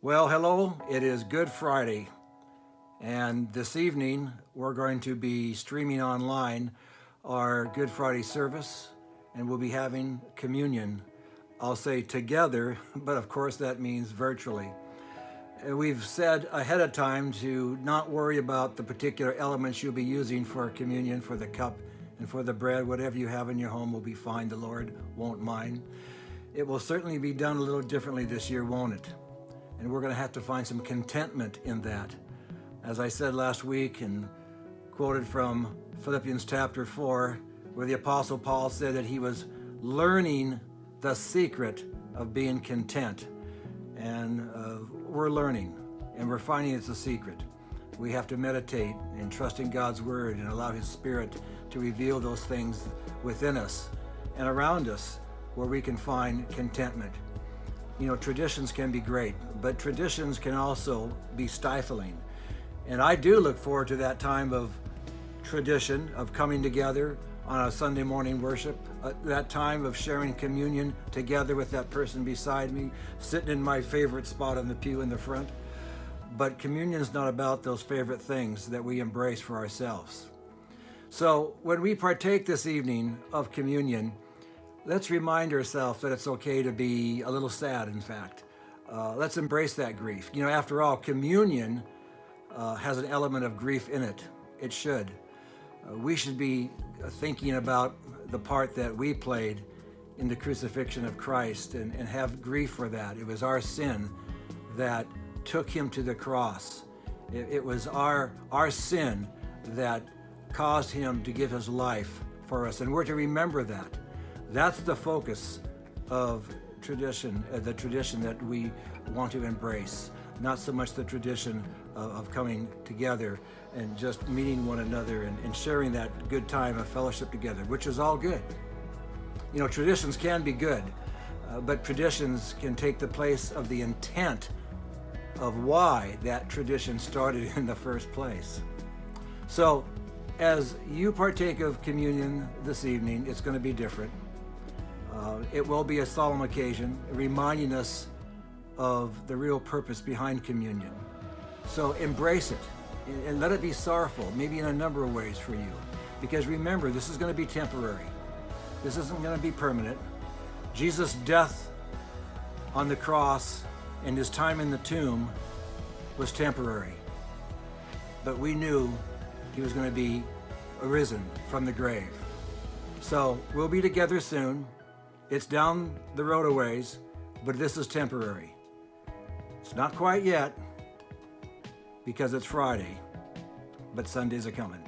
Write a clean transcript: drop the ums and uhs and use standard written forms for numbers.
Well, hello. It is Good Friday, and this evening we're going to be streaming online our Good Friday service, and we'll be having communion. I'll say together, but of course that means virtually. We've said ahead of time to not worry about the particular elements you'll be using for communion, for the cup and for the bread. Whatever you have in your home will be fine. The Lord won't mind. It will certainly be done a little differently this year, won't it? And we're going to have to find some contentment in that. As I said last week and quoted from Philippians chapter 4, where the Apostle Paul said that he was learning the secret of being content. And we're learning, and we're finding it's a secret. We have to meditate and trust in God's Word and allow His Spirit to reveal those things within us and around us where we can find contentment. You know, traditions can be great, but traditions can also be stifling. And I do look forward to that time of tradition, of coming together on a Sunday morning worship, that time of sharing communion together with that person beside me, sitting in my favorite spot on the pew in the front. But communion is not about those favorite things that we embrace for ourselves. So when we partake this evening of communion, let's remind ourselves that it's okay to be a little sad, in fact. Let's embrace that grief. You know, after all, communion has an element of grief in it. It should. We should be thinking about the part that we played in the crucifixion of Christ and have grief for that. It was our sin that took him to the cross. It was our sin that caused him to give his life for us, and we're to remember that. That's the focus of tradition, the tradition that we want to embrace, not so much the tradition of coming together and just meeting one another and sharing that good time of fellowship together, which is all good. You know, traditions can be good, but traditions can take the place of the intent of why that tradition started in the first place. So, as you partake of communion this evening, it's going to be different. It will be a solemn occasion, reminding us of the real purpose behind communion. So embrace it and let it be sorrowful, maybe in a number of ways for you. Because remember, this is going to be temporary. This isn't going to be permanent. Jesus' death on the cross and his time in the tomb was temporary. But we knew he was going to be arisen from the grave. So we'll be together soon. It's down the road a ways, but this is temporary. It's not quite yet because it's Friday, but Sundays are coming.